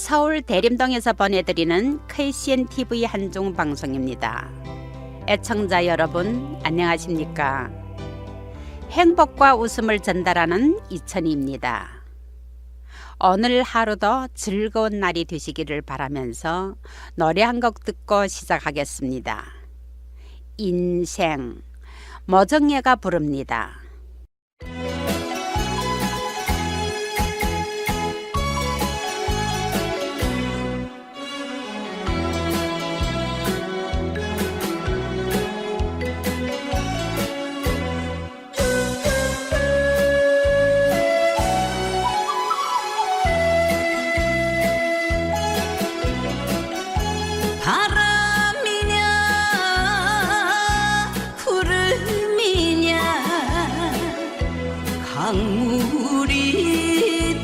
서울 대림동에서 보내드리는 KCNTV 한중 방송입니다. 애청자 여러분 안녕하십니까? 행복과 웃음을 전달하는 이천희입니다. 오늘 하루도 즐거운 날이 되시기를 바라면서 노래 한 곡 듣고 시작하겠습니다. 인생, 모정예가 부릅니다. 강물이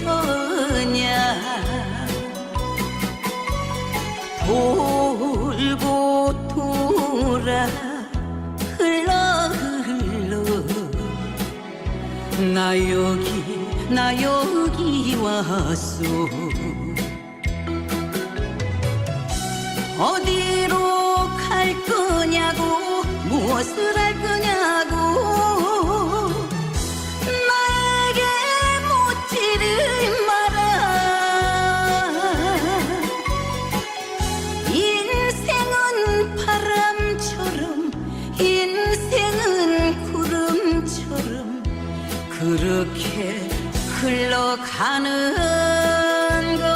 더냐 돌고 돌아 흘러 나 여기 왔소. 어디로 갈 거냐고 무엇을 할 거냐고 인생은 바람처럼 인생은 구름처럼 그렇게 흘러가는 걸.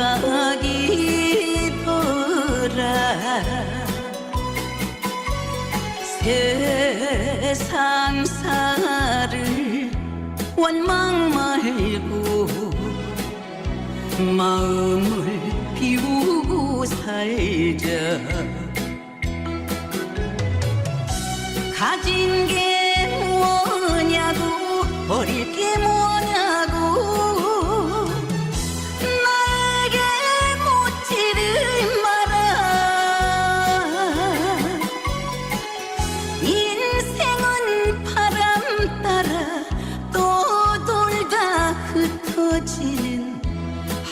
착각이 더라 세상사를 원망 말고 마음을 비우고 살자. 가진 게 뭐냐고 버릴 게 뭐냐고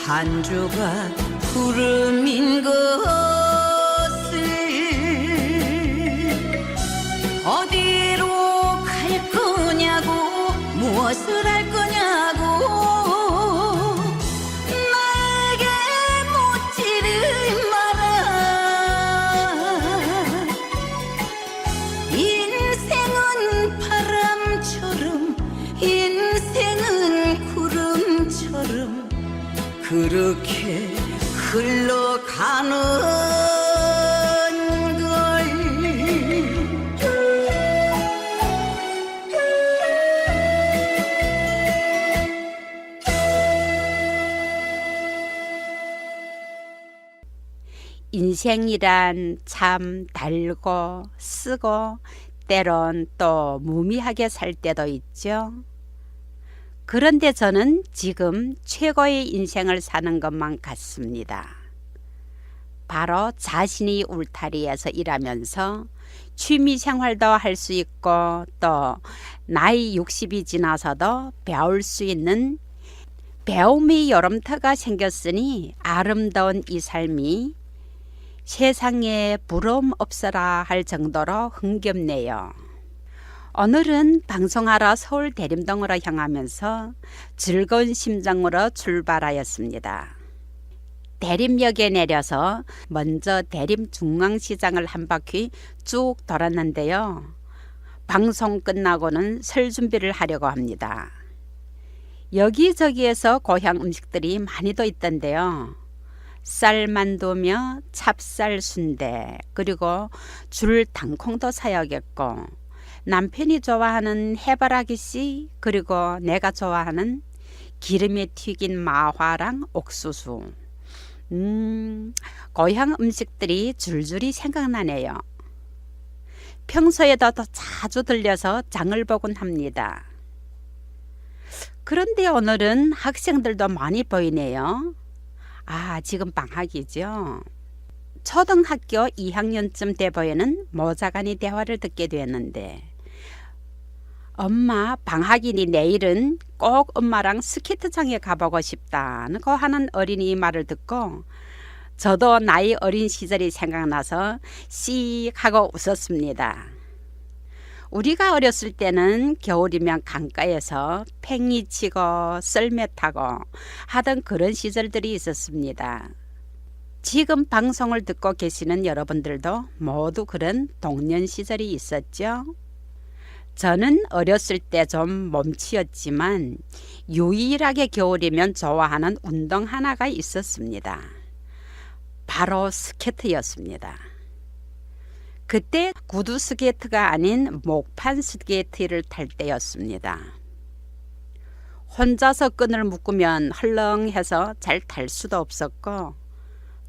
한 조각 구름인 것을. 어디로 갈 거냐고 무엇을 할 거냐고 나에게 묻지를 마라. 인생은 바람처럼 인생은 구름처럼 그렇게 흘러가는 걸. 인생이란 참 달고 쓰고 때론 또 무미하게 살 때도 있죠. 그런데 저는 지금 최고의 인생을 사는 것만 같습니다. 바로 자신이 울타리에서 일하면서 취미생활도 할 수 있고 또 나이 60이 지나서도 배울 수 있는 배움의 여름터가 생겼으니 아름다운 이 삶이 세상에 부러움 없어라 할 정도로 흥겹네요. 오늘은 방송하러 서울 대림동으로 향하면서 즐거운 심정으로 출발하였습니다. 대림역에 내려서 먼저 대림중앙시장을 한 바퀴 쭉 돌았는데요. 방송 끝나고는 설 준비를 하려고 합니다. 여기저기에서 고향 음식들이 많이도 있던데요. 쌀만두며 찹쌀 순대 그리고 줄 땅콩도 사야겠고 남편이 좋아하는 해바라기씨 그리고 내가 좋아하는 기름에 튀긴 마화랑 옥수수. 고향 음식들이 줄줄이 생각나네요. 평소에도 더 자주 들려서 장을 보곤 합니다. 그런데 오늘은 학생들도 많이 보이네요. 지금 방학이죠. 초등학교 2학년쯤 돼 보이는 모자간이 대화를 듣게 되었는데, 엄마, 방학이니 내일은 꼭 엄마랑 스케이트장에 가보고 싶다고 하는 어린이 말을 듣고 저도 나이 어린 시절이 생각나서 씩 하고 웃었습니다. 우리가 어렸을 때는 겨울이면 강가에서 팽이 치고 썰매 타고 하던 그런 시절들이 있었습니다. 지금 방송을 듣고 계시는 여러분들도 모두 그런 동년 시절이 있었죠? 저는 어렸을 때 좀 몸치였지만 유일하게 겨울이면 좋아하는 운동 하나가 있었습니다. 바로 스케이트였습니다. 그때 구두 스케이트가 아닌 목판 스케이트를 탈 때였습니다. 혼자서 끈을 묶으면 헐렁해서 잘 탈 수도 없었고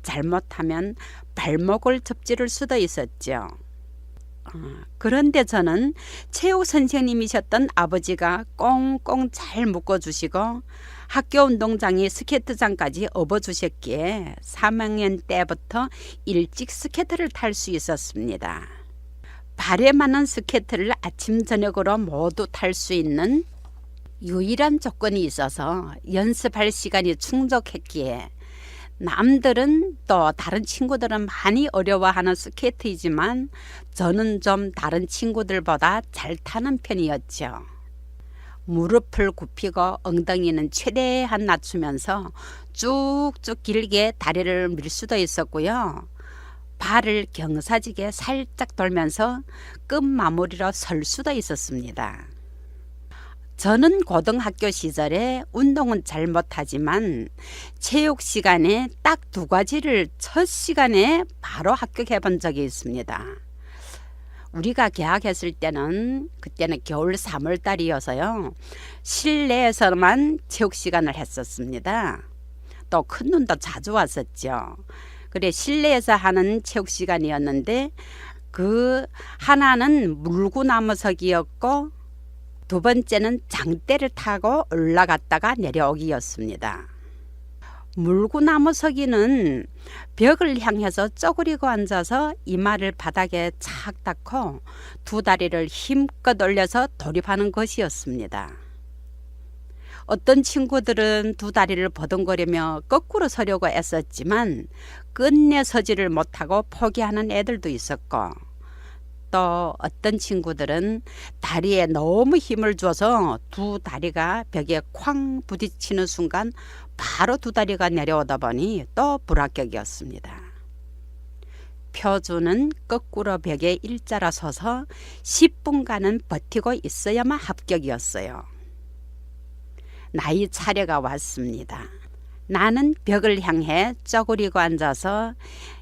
잘못하면 발목을 접지를 수도 있었죠. 그런데 저는 체육 선생님이셨던 아버지가 꽁꽁 잘 묶어주시고 학교 운동장에 스케이트장까지 업어주셨기에 3학년 때부터 일찍 스케이트를 탈 수 있었습니다. 발에 맞는 스케이트를 아침 저녁으로 모두 탈 수 있는 유일한 조건이 있어서 연습할 시간이 충족했기에 남들은 또 다른 친구들은 많이 어려워하는 스케이트이지만 저는 좀 다른 친구들보다 잘 타는 편이었죠. 무릎을 굽히고 엉덩이는 최대한 낮추면서 쭉쭉 길게 다리를 밀 수도 있었고요. 발을 경사지게 살짝 돌면서 끝 마무리로 설 수도 있었습니다. 저는 고등학교 시절에 운동은 잘 못하지만 체육 시간에 딱 2가지를 첫 시간에 바로 합격해 본 적이 있습니다. 우리가 개학했을 때는 그때는 겨울 3월 달이어서요. 실내에서만 체육 시간을 했었습니다. 또 큰 눈도 자주 왔었죠. 그래 실내에서 하는 체육 시간이었는데 그 하나는 물구나무서기였고 두 번째는 장대를 타고 올라갔다가 내려오기였습니다. 물구나무서기는 벽을 향해서 쪼그리고 앉아서 이마를 바닥에 착 닿고 두 다리를 힘껏 올려서 돌입하는 것이었습니다. 어떤 친구들은 두 다리를 버둥거리며 거꾸로 서려고 애썼지만 끝내 서지를 못하고 포기하는 애들도 있었고 또 어떤 친구들은 다리에 너무 힘을 줘서 두 다리가 벽에 쾅 부딪히는 순간 바로 두 다리가 내려오다 보니 또 불합격이었습니다. 표준은 거꾸로 벽에 일자로 서서 10분간은 버티고 있어야만 합격이었어요. 나이 차례가 왔습니다. 나는 벽을 향해 쪼그리고 앉아서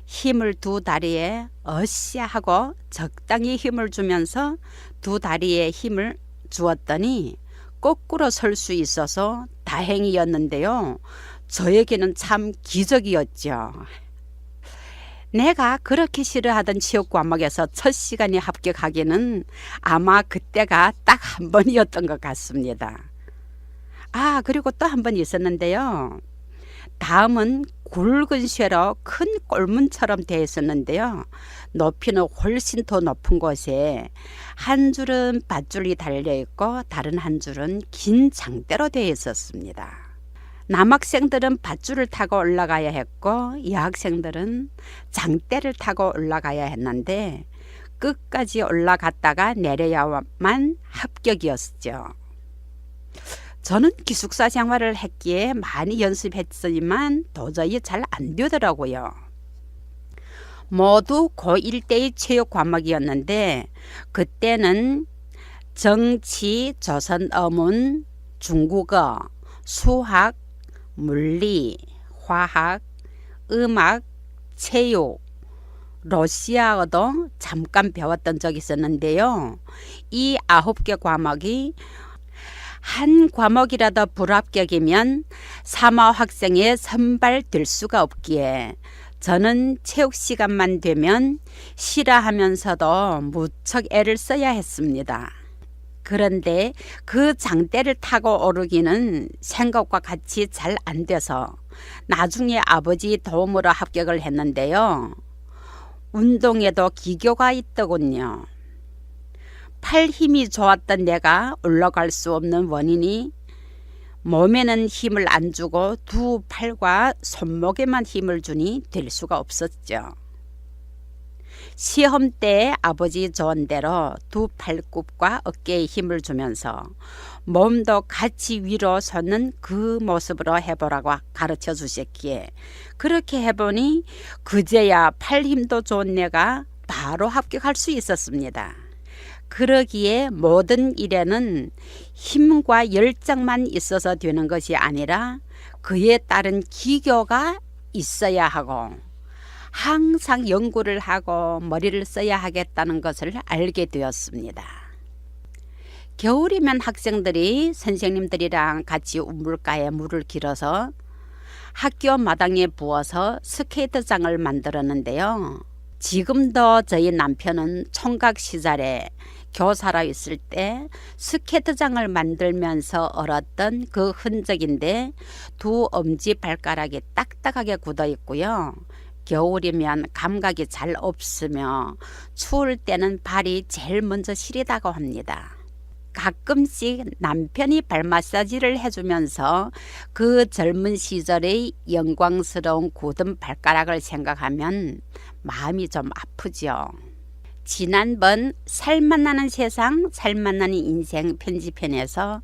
힘을 두 다리에 어쌰 하고 적당히 힘을 주면서 두 다리에 힘을 주었더니 거꾸로 설 수 있어서 다행이었는데요. 저에게는 참 기적이었죠. 내가 그렇게 싫어하던 체육 과목에서 첫 시간에 합격하기는 아마 그때가 딱 한 번이었던 것 같습니다. 그리고 또 한 번 있었는데요. 다음은 굵은 쇠로 큰 꼴문처럼 되어 있었는데요. 높이는 훨씬 더 높은 곳에 한 줄은 밧줄이 달려있고 다른 한 줄은 긴 장대로 되어 있었습니다. 남학생들은 밧줄을 타고 올라가야 했고 여학생들은 장대를 타고 올라가야 했는데 끝까지 올라갔다가 내려야만 합격이었죠. 저는 기숙사 생활을 했기에 많이 연습했지만 도저히 잘 안 되더라고요. 모두 고1 때의 체육 과목이었는데 그때는 정치, 조선어문, 중국어, 수학, 물리, 화학, 음악, 체육, 러시아어도 잠깐 배웠던 적이 있었는데요. 이 9개 과목이 한 과목이라도 불합격이면 3화 학생에 선발될 수가 없기에 저는 체육 시간만 되면 싫어하면서도 무척 애를 써야 했습니다. 그런데 그 장대를 타고 오르기는 생각과 같이 잘 안 돼서 나중에 아버지 도움으로 합격을 했는데요. 운동에도 기교가 있더군요. 팔 힘이 좋았던 내가 올라갈 수 없는 원인이 몸에는 힘을 안 주고 두 팔과 손목에만 힘을 주니 될 수가 없었죠. 시험 때 아버지 조언대로 두 팔굽과 어깨에 힘을 주면서 몸도 같이 위로 솟는 그 모습으로 해보라고 가르쳐 주셨기에 그렇게 해보니 그제야 팔 힘도 좋은 내가 바로 합격할 수 있었습니다. 그러기에 모든 일에는 힘과 열정만 있어서 되는 것이 아니라 그에 따른 기교가 있어야 하고 항상 연구를 하고 머리를 써야 하겠다는 것을 알게 되었습니다. 겨울이면 학생들이 선생님들이랑 같이 우물가에 물을 길어서 학교 마당에 부어서 스케이트장을 만들었는데요. 지금도 저희 남편은 총각 시절에 교사로 있을 때 스케이트장을 만들면서 얻었던 그 흔적인데 두 엄지 발가락이 딱딱하게 굳어 있고요. 겨울이면 감각이 잘 없으며 추울 때는 발이 제일 먼저 시리다고 합니다. 가끔씩 남편이 발 마사지를 해주면서 그 젊은 시절의 영광스러운 굳은 발가락을 생각하면 마음이 좀 아프죠. 지난번 살맛 나는 세상 살맛 나는 인생 편지편에서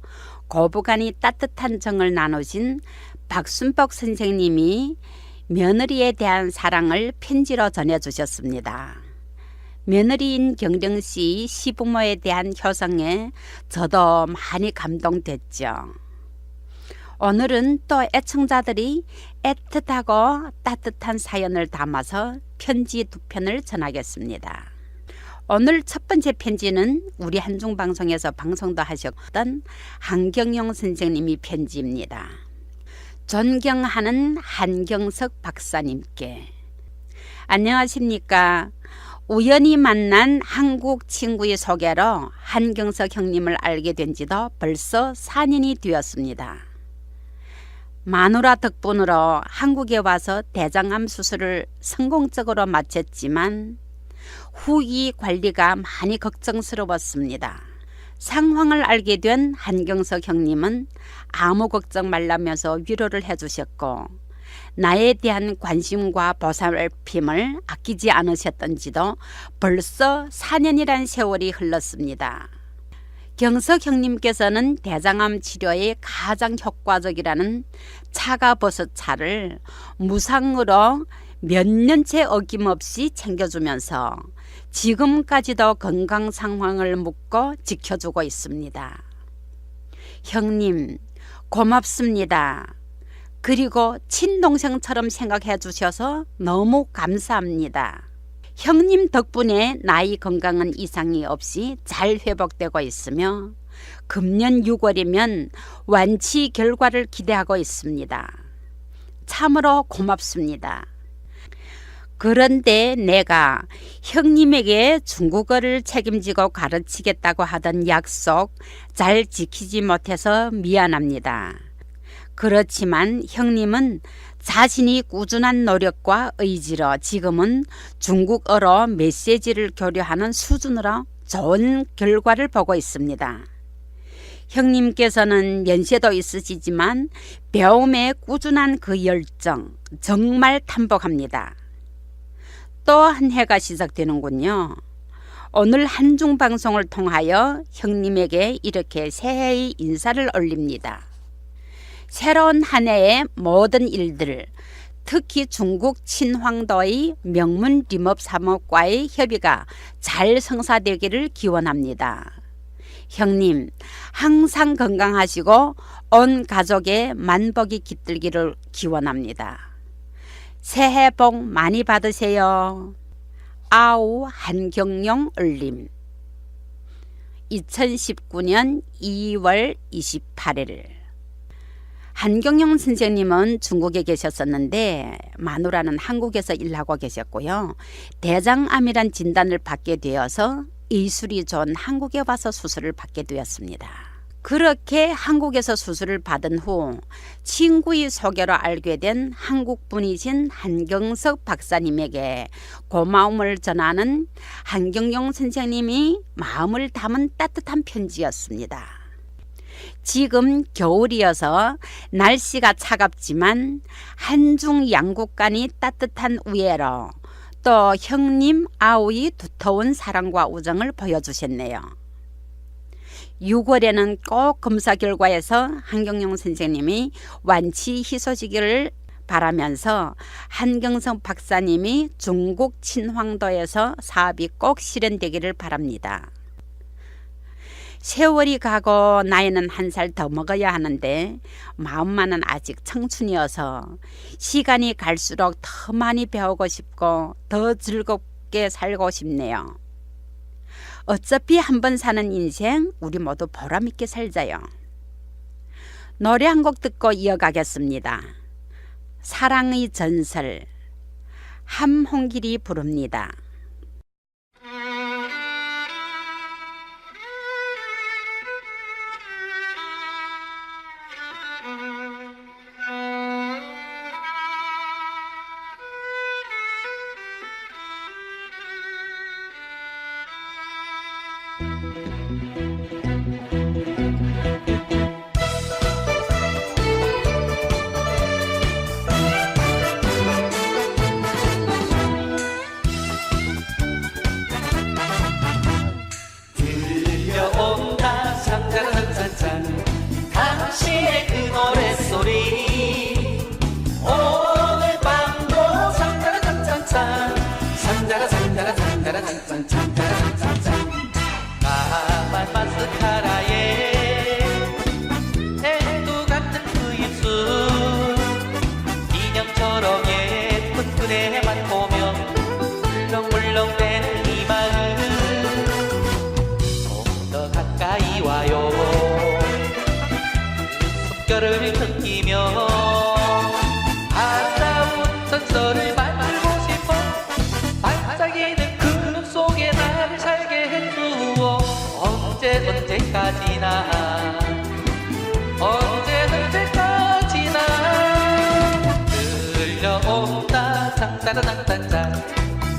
고부간이 따뜻한 정을 나누신 박순복 선생님이 며느리에 대한 사랑을 편지로 전해주셨습니다. 며느리인 경령씨 시부모에 대한 효성에 저도 많이 감동됐죠. 오늘은 또 애청자들이 애틋하고 따뜻한 사연을 담아서 편지 두 편을 전하겠습니다. 오늘 첫 번째 편지는 우리 한중방송에서 방송도 하셨던 한경영 선생님이 편지입니다. 존경하는 한경석 박사님께 안녕하십니까. 우연히 만난 한국 친구의 소개로 한경석 형님을 알게 된 지도 벌써 4년이 되었습니다. 마누라 덕분으로 한국에 와서 대장암 수술을 성공적으로 마쳤지만 후기 관리가 많이 걱정스러웠습니다. 상황을 알게 된 한경석 형님은 아무 걱정 말라면서 위로를 해주셨고 나에 대한 관심과 보살핌을 아끼지 않으셨던지도 벌써 4년이란 세월이 흘렀습니다. 경석 형님께서는 대장암 치료에 가장 효과적이라는 차가버섯차를 무상으로 몇 년째 어김없이 챙겨주면서 지금까지도 건강 상황을 묻고 지켜주고 있습니다. 형님 고맙습니다. 그리고 친동생처럼 생각해 주셔서 너무 감사합니다. 형님 덕분에 나이 건강은 이상이 없이 잘 회복되고 있으며 금년 6월이면 완치 결과를 기대하고 있습니다. 참으로 고맙습니다. 그런데 내가 형님에게 중국어를 책임지고 가르치겠다고 하던 약속 잘 지키지 못해서 미안합니다. 그렇지만 형님은 자신이 꾸준한 노력과 의지로 지금은 중국어로 메시지를 교류하는 수준으로 좋은 결과를 보고 있습니다. 형님께서는 연세도 있으시지만 배움에 꾸준한 그 열정 정말 탐복합니다. 또 한 해가 시작되는군요. 오늘 한중방송을 통하여 형님에게 이렇게 새해의 인사를 올립니다. 새로운 한 해의 모든 일들, 특히 중국 친황도의 명문 림업사업과의 협의가 잘 성사되기를 기원합니다. 형님, 항상 건강하시고 온 가족의 만복이 깃들기를 기원합니다. 새해 복 많이 받으세요. 아우 한경영 올림. 2019년 2월 28일. 한경영 선생님은 중국에 계셨었는데 마누라는 한국에서 일하고 계셨고요. 대장암이란 진단을 받게 되어서 이술이 좋은 한국에 와서 수술을 받게 되었습니다. 그렇게 한국에서 수술을 받은 후 친구의 소개로 알게 된 한국분이신 한경석 박사님에게 고마움을 전하는 한경영 선생님이 마음을 담은 따뜻한 편지였습니다. 지금 겨울이어서 날씨가 차갑지만 한중 양국 간이 따뜻한 우애로 또 형님 아우의 두터운 사랑과 우정을 보여주셨네요. 6월에는 꼭 검사 결과에서 한경영 선생님이 완치 희소시기를 바라면서 한경석 박사님이 중국 친황도에서 사업이 꼭 실현되기를 바랍니다. 세월이 가고 나이는 한 살 더 먹어야 하는데 마음만은 아직 청춘이어서 시간이 갈수록 더 많이 배우고 싶고 더 즐겁게 살고 싶네요. 어차피 한 번 사는 인생 우리 모두 보람있게 살자요. 노래 한 곡 듣고 이어가겠습니다. 사랑의 전설 함홍길이 부릅니다. 들려온다 상자라잔잔잔 당신의 그 노랫소리 오늘 밤도 상자라잔잔잔 상자라잔자라잔자라잔잔잔자라잔잔 까만 마스카라에 태도 같은 그 입술 인형처럼 예쁜 그대만 보면 물렁물렁대는 이 마음 더 가까이 와요. 습결을 느끼며 아름다운 전설을 만들고 싶어 반짝이는 그 눈 속에 나를 살게 해주어 언제까지나 언제까지나 들려온다 짱짜라짱짠짠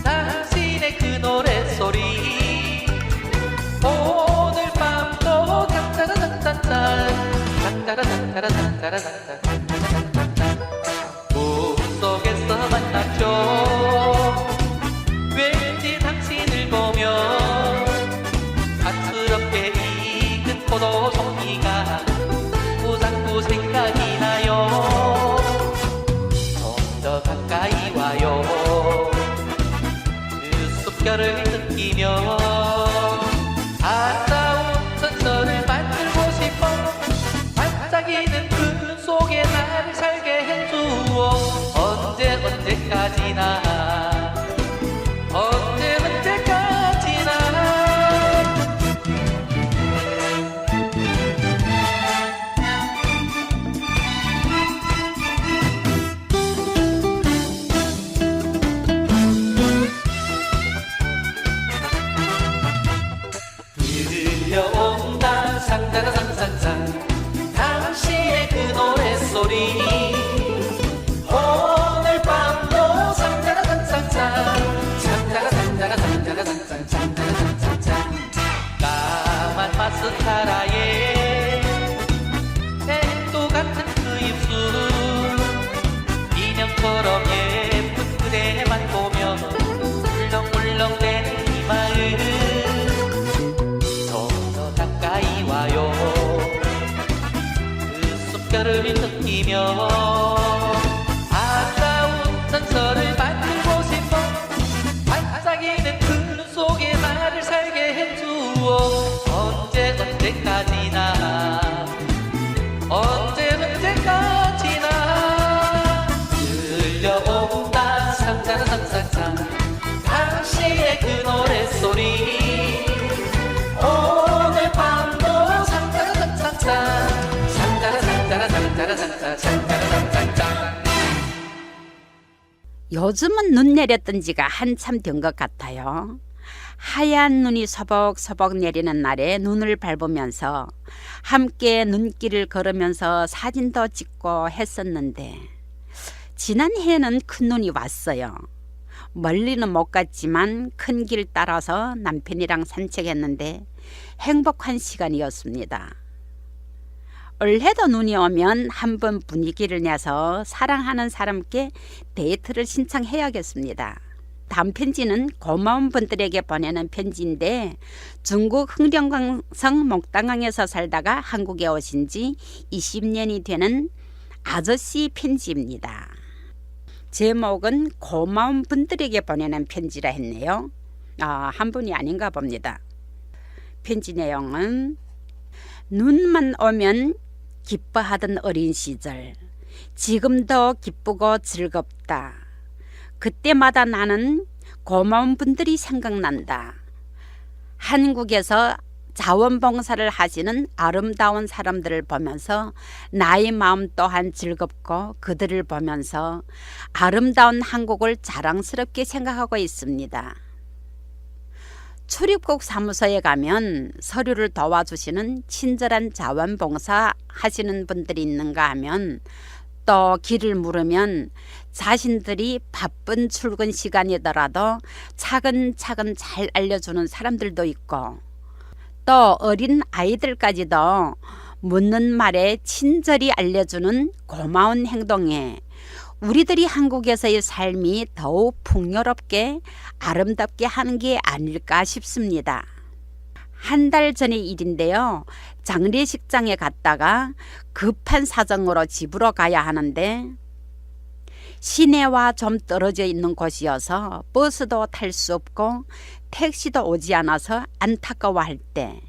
당신의 그 노랫소리 오늘 밤도 짠짜라짠짜라짠짠짠 꿈속에서 만났죠. 왠지 당신을 보면 밭스럽게 익은 포도 송이가 자꾸 생각이 나요. 좀 더 가까이 와요. 그 숲결을 느끼며 아름다운 전설을 만들고 싶어 반짝이는 그 눈 속에 나를 살게 해주어 언제까지나 언제까지나 들려온다 상자라상상상 당신의 그 노랫소리 오늘 밤도 상자라상상상 상자라상자라상자라상자라상자라상자라상자라상자 까만 마스카라에 태도 같은 그 입술 인형처럼 예쁜 그대만 보면 물렁물렁대는 이 마음 가까이 와요. 그 숲결을 느끼며 아름다운 전설을 만들고 싶어 반짝이는 그 눈 속에 나를 살게 해주어 언제까지나 언제까지나 들려온다 상상상상상 당신의 그 노랫소리 오늘 요즘은 눈 내렸던 지가 한참 된 것 같아요. 하얀 눈이 서벅서벅 내리는 날에 눈을 밟으면서 함께 눈길을 걸으면서 사진도 찍고 했었는데 지난해에는 큰 눈이 왔어요. 멀리는 못 갔지만 큰 길 따라서 남편이랑 산책했는데 행복한 시간이었습니다. 올해도 눈이 오면 한번 분위기를 내서 사랑하는 사람께 데이트를 신청해야겠습니다. 다음 편지는 고마운 분들에게 보내는 편지인데 중국 흥령강성 목당강에서 살다가 한국에 오신 지 20년이 되는 아저씨 편지입니다. 제목은 고마운 분들에게 보내는 편지라 했네요. 한 분이 아닌가 봅니다. 편지 내용은 눈만 오면 기뻐하던 어린 시절, 지금도 기쁘고 즐겁다. 그때마다 나는 고마운 분들이 생각난다. 한국에서 자원봉사를 하시는 아름다운 사람들을 보면서 나의 마음 또한 즐겁고 그들을 보면서 아름다운 한국을 자랑스럽게 생각하고 있습니다. 출입국 사무소에 가면 서류를 도와주시는 친절한 자원봉사 하시는 분들이 있는가 하면 또 길을 물으면 자신들이 바쁜 출근 시간이더라도 차근차근 잘 알려주는 사람들도 있고 또 어린 아이들까지도 묻는 말에 친절히 알려주는 고마운 행동에 우리들이 한국에서의 삶이 더욱 풍요롭게 아름답게 하는 게 아닐까 싶습니다. 한 달 전의 일인데요. 장례식장에 갔다가 급한 사정으로 집으로 가야 하는데 시내와 좀 떨어져 있는 곳이어서 버스도 탈 수 없고 택시도 오지 않아서 안타까워할 때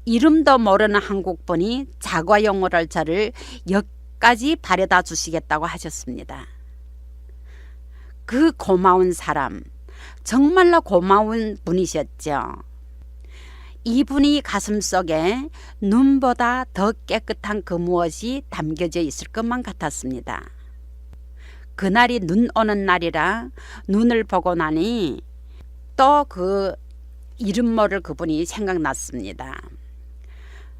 이름도 모르는 한국분이 자가용으로 저를 역까지 바래다 주시겠다고 하셨습니다. 그 고마운 사람, 정말로 고마운 분이셨죠. 이분이 가슴속에 눈보다 더 깨끗한 그 무엇이 담겨져 있을 것만 같았습니다. 그날이 눈 오는 날이라 눈을 보고 나니 또 그 이름 모를 그분이 생각났습니다.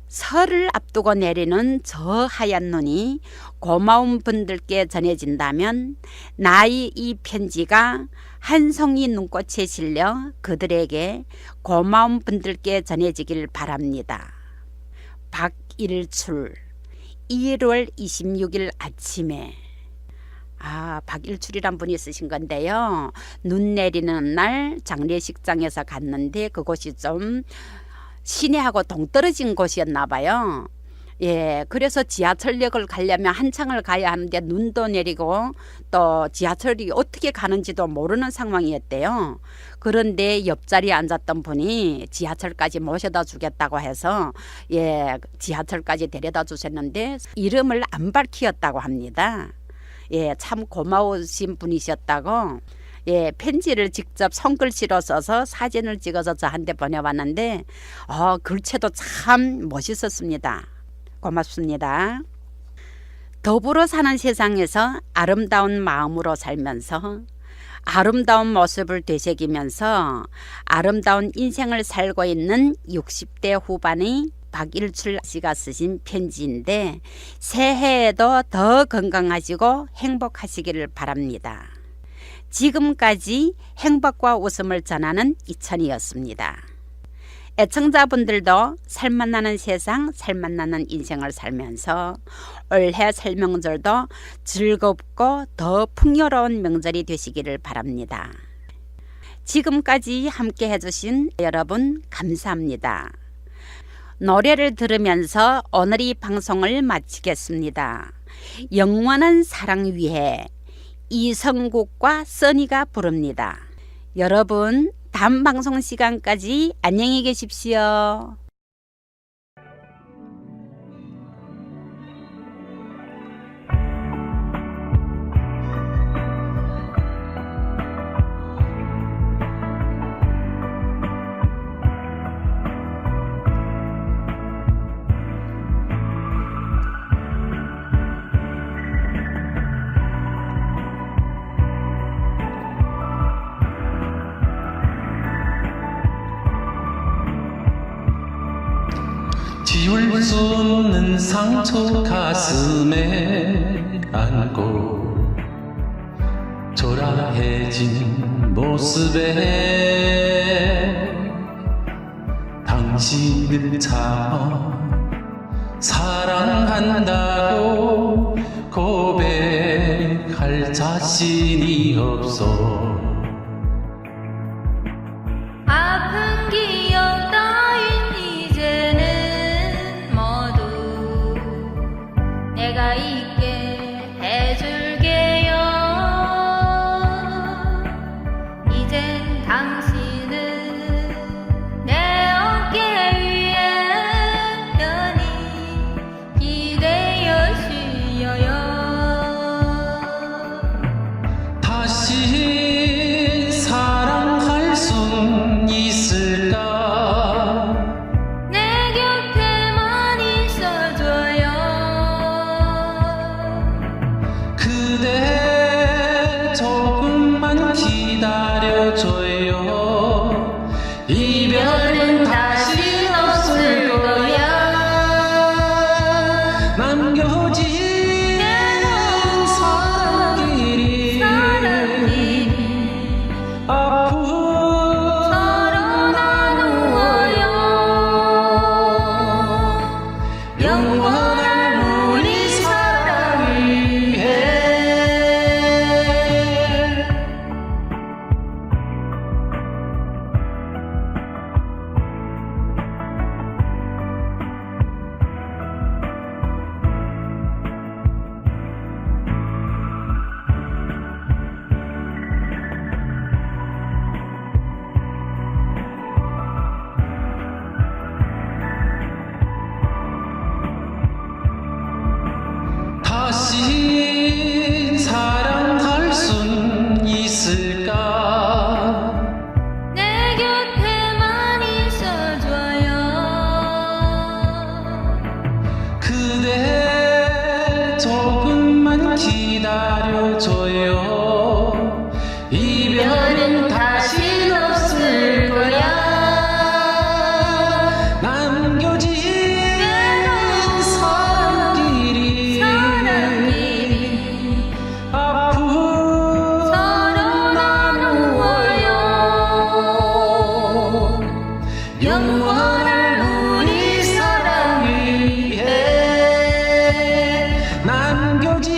설을 앞두고 내리는 저 하얀 눈이 고마운 분들께 전해진다면 나의 이 편지가 한 송이 눈꽃에 실려 그들에게 고마운 분들께 전해지길 바랍니다. 박일출 1월 26일 아침에 박일출이란 분이 쓰신 건데요. 눈 내리는 날 장례식장에서 갔는데 그곳이 좀 시내하고 동떨어진 곳이었나 봐요. 그래서 지하철역을 가려면 한참을 가야 하는데 눈도 내리고 또 지하철이 어떻게 가는지도 모르는 상황이었대요. 그런데 옆자리에 앉았던 분이 지하철까지 모셔다 주겠다고 해서 지하철까지 데려다 주셨는데 이름을 안 밝히었다고 합니다. 참 고마우신 분이셨다고 편지를 직접 손글씨로 써서 사진을 찍어서 저한테 보내왔는데 글체도 참 멋있었습니다. 고맙습니다. 더불어 사는 세상에서 아름다운 마음으로 살면서 아름다운 모습을 되새기면서 아름다운 인생을 살고 있는 60대 후반의 박일출 씨가 쓰신 편지인데 새해에도 더 건강하시고 행복하시기를 바랍니다. 지금까지 행복과 웃음을 전하는 이천이었습니다. 애청자분들도 살맛나는 세상, 살맛나는 인생을 살면서 올해 설 명절도 즐겁고 더 풍요로운 명절이 되시기를 바랍니다. 지금까지 함께 해주신 여러분 감사합니다. 노래를 들으면서 오늘 이 방송을 마치겠습니다. 영원한 사랑 위해 이성국과 써니가 부릅니다. 여러분 다음 방송 시간까지 안녕히 계십시오. 지울 수 없는 상처 가슴에 안고 초라해진 모습에 당신을 참아 사랑한다고 고백할 자신이 없어. 아픈 기억 따윈 이제는 모두 내가 잊게 해줄게요. 이젠 당신은 내 어깨 위에 편히 기대어 쉬어요. 다시 사랑할 순 있을까? 내 곁에만 있어줘요. 그대 조금만 기다려줘요. 이별은 다시 없을 거야. 남겨진 사랑길이 아픔 서로 나누어요. 영원한 우리 사랑을 위해. 다시 사랑할 순 있을까? 내 곁에만 있어줘요. 그대 조금만 기다려줘요. 이별은 다시 없을 거야. 남겨진 사랑길이 아픔 서로 나누어요. 영원한 우리 사랑을 위해 남겨진